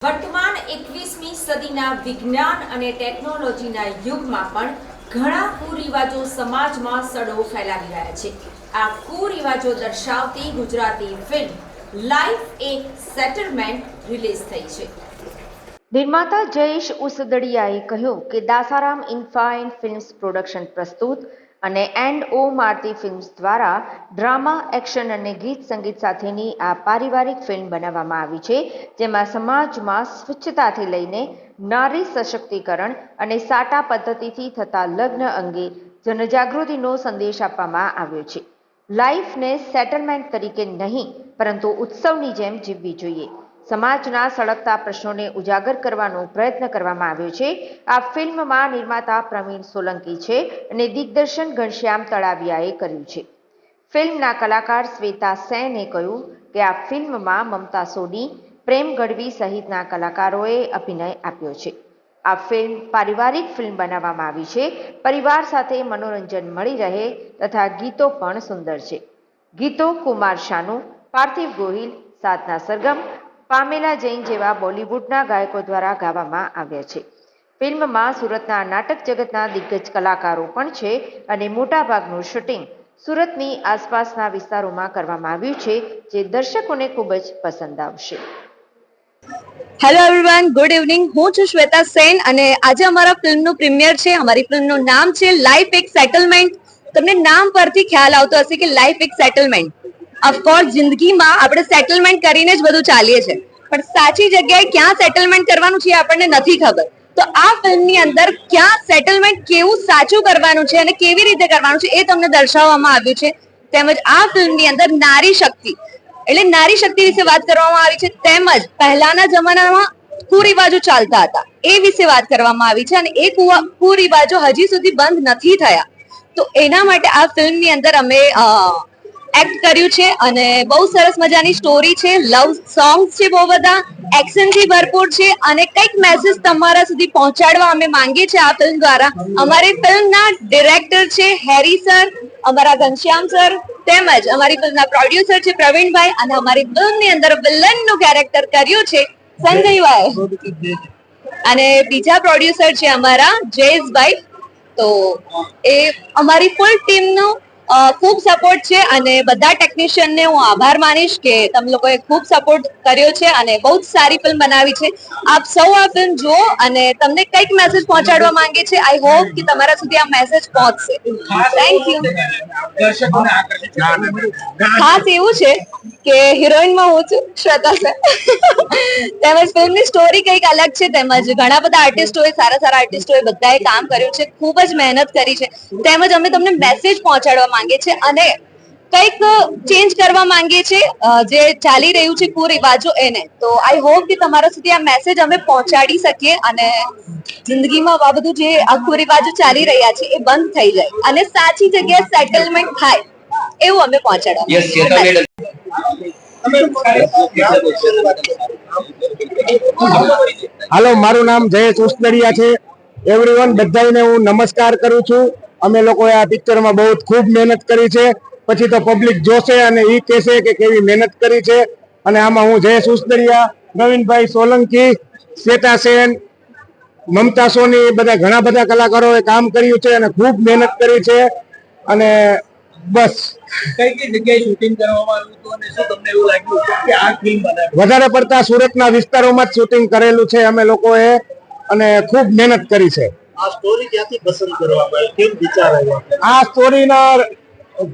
વર્તમાન 21મી સદીના વિજ્ઞાન અને ટેકનોલોજીના યુગમાં પણ ઘણા કુરિવાજો સમાજમાં સડો ફેલાવી રહ્યા છે। આ કુરિવાજો દર્શાવતી ગુજરાતી ફિલ્મ લાઈફ એક સેટલમેન્ટ રિલીઝ થઈ છે। નિર્માતા જયેશ ઉસદડિયાએ કહ્યું કે દાસારામ ઇન્ફાઇન ફિલ્મ્સ પ્રોડક્શન પ્રસ્તુત અને એન્ડ ઓ મારતી ફિલ્મ્સ દ્વારા ડ્રામા, એક્શન અને ગીત સંગીત સાથેની આ પારિવારિક ફિલ્મ બનાવવામાં આવી છે, જેમાં સમાજમાં સ્વચ્છતાથી લઈને નારી સશક્તિકરણ અને સાટા પદ્ધતિથી થતા લગ્ન અંગે જનજાગૃતિનો સંદેશ આપવામાં આવ્યો છે। લાઈફને સેટલમેન્ટ તરીકે નહીં પરંતુ ઉત્સવની જેમ જીવવી જોઈએ। સમાજના સળગતા પ્રશ્નોને ઉજાગર કરવાનો પ્રયત્ન કરવામાં આવ્યો છે। આ ફિલ્મમાં નિર્માતા પ્રવીણ સોલંકી છે અને દિગ્દર્શન ઘનશ્યામ તળાવિયાએ કર્યું છે। ફિલ્મના કલાકાર શ્વેતા સેને કહ્યું કે આ ફિલ્મમાં મમતા સોની, પ્રેમ ગઢવી સહિતના કલાકારોએ અભિનય આપ્યો છે। આ ફિલ્મ પારિવારિક ફિલ્મ બનાવવામાં આવી છે। પરિવાર સાથે મનોરંજન મળી રહે તથા ગીતો પણ સુંદર છે। ગીતો કુમાર શાનુ, પાર્થિવ ગોહિલ, સાધના સરગમ, પામેલા જૈન જેવા બોલિવૂડના ગાયકો દ્વારા ગાવામાં આવ્યા છે। ફિલ્મમાં સુરતના નાટક જગતના દિગ્ગજ કલાકારો પણ છે અને મોટાભાગનું શૂટિંગ સુરતની આસપાસના વિસ્તારોમાં કરવામાં આવ્યું છે, જે દર્શકોને ખૂબ જ પસંદ આવશે। Hello everyone, good evening. હું છું શ્વેતા સેન અને આજે અમારા ફિલ્મનું પ્રીમિયર છે। અમારી ફિલ્મનું નામ છે લાઈફ એક સેટલમેન્ટ। તમને નામ પરથી ખ્યાલ આવતો હશે કે લાઈફ એક સેટલમેન્ટ। ઓફકોર્સ જિંદગીમાં આપણે સેટલમેન્ટ કરીને જ બધું ચાલીએ છીએ, પણ સાચી જગ્યાએ ક્યાં સેટલમેન્ટ કરવાનું છે આપણને નથી ખબર। તો આ ફિલ્મની અંદર ક્યાં સેટલમેન્ટ કેવું સાચું કરવાનું છે અને કેવી રીતે કરવાનું છે એ તમને દર્શાવવામાં આવ્યું છે। તેમજ આ ફિલ્મની અંદર નારી શક્તિ એટલે નારી શક્તિ વિશે વાત કરવામાં આવી છે, તેમજ પહેલાના જમાનામાં કુરિવાજો ચાલતા હતા એ વિશે વાત કરવામાં આવી છે અને એ કુરિવાજો હજી સુધી બંધ નથી થયા। તો એના માટે આ ફિલ્મની અંદર અમે એક્ટ કર્યું છે અને બહુ સરસ મજાની સ્ટોરી છે, લવ સોંગ્સ છે, બહુ બધા એક્શનથી ભરપૂર છે અને કંઈક મેસેજ તમારા સુધી પહોંચાડવા અમે માંગીએ છીએ આ ફિલ્મ દ્વારા। અમારી ફિલ્મના ડિરેક્ટર છે હેરી સર, અમારા ઘનશ્યામ સર, તેમજ અમારી ફિલ્મના પ્રોડ્યુસર છે પ્રવીણભાઈ અને અમારી ફિલ્મની અંદર વિલનનું કેરેક્ટર કર્યું છે સંજયભાઈ અને બીજા પ્રોડ્યુસર છે અમારા જયેશભાઈ। તો એ અમારી ફૂલ ટીમનું ખૂબ સપોર્ટ છે અને બધા ટેકનિશિયનને હું આભાર માનીશ કે તમે લોકોએ ખૂબ સપોર્ટ કર્યો છે અને બહુ જ સારી ફિલ્મ બનાવી છે। આપ સૌ આ ફિલ્મ જુઓ અને તમને કંઈક મેસેજ પહોંચાડવા માંગે છે। આઈ હોપ કે તમારા સુધી આ મેસેજ પહોંચશે। Thank you. ખાસ એવું છે કે હિરોઈનમાં હું છું શ્વેતા સર, તેમજ ફિલ્મની સ્ટોરી કંઈક અલગ છે, તેમજ ઘણા બધા આર્ટિસ્ટોએ સારા આર્ટિસ્ટોએ બધાએ કામ કર્યું છે, ખૂબ જ મહેનત કરી છે, તેમજ અમે તમને મેસેજ પહોંચાડવા માંગીએ છીએ અને કંઈક ચેન્જ કરવા માંગીએ છીએ જે ચાલી રહ્યું છે કુરિવાજો એને। તો આઈ હોપ કે તમારા સુધી આ મેસેજ અમે પહોંચાડી શકીએ અને જિંદગીમાં આ બધું જે આ કુરિવાજો ચાલી રહ્યા છે એ બંધ થઈ જાય અને સાચી જગ્યાએ સેટલમેન્ટ થાય એવું અમે પહોંચાડવા। હાલો, મારું નામ જયેશ ઉસદડિયા છે। એવરીવન, બધાને હું નમસ્કાર કરું છું। અમે લોકોએ આ પિક્ચરમાં બહુ ખૂબ મહેનત કરી છે, પછી તો પબ્લિક જોશે અને એ કહેશે કે કેવી મહેનત કરી છે। અને આમાં હું જયેશ ઉસદડિયા, પ્રવીણભાઈ સોલંકી, શ્વેતા સેન, મમતા સોની, બધા ઘણા બધા કલાકારોએ કામ કર્યું છે અને ખૂબ મહેનત કરી છે। અને બસ કઈ જગ્યાએ શૂટિંગ કરવામાં આવ્યું હતું અને શું તમને એવું લાગ્યું કે આ ફિલ્મ બનાવી? વધારે પડતા સુરતના વિસ્તારોમાં જ શૂટિંગ કરેલું છે અમે લોકોએ અને ખૂબ મહેનત કરી છે। આ સ્ટોરી ક્યાંથી પસંદ કરવામાં આવી, કેમ વિચાર આવ્યો? આ સ્ટોરીના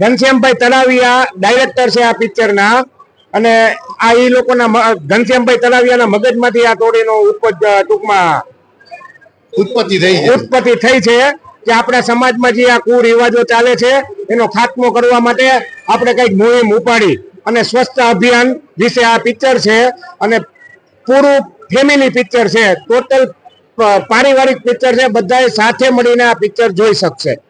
ઘનશ્યામભાઈ તળાવિયા ડાયરેક્ટર છે આ પિક્ચરના અને આ એ લોકોના ઘનશ્યામભાઈ તળાવિયાના મગજમાંથી આ સ્ટોરીનો ટૂંકમાં ઉત્પત્તિ થઈ છે કે આપણા સમાજમાં જે આ કુરિવાજો ચાલે છે એનો ખાત્મો કરવા માટે આપણે કંઈક મુહિમ ઉપાડી અને સ્વચ્છતા અભિયાન વિશે આ પિક્ચર છે અને પૂરું ફેમિલી પિક્ચર છે, ટોટલ પારિવારિક પિક્ચર છે। બધાએ સાથે મળીને આ પિક્ચર જોઈ શકશે।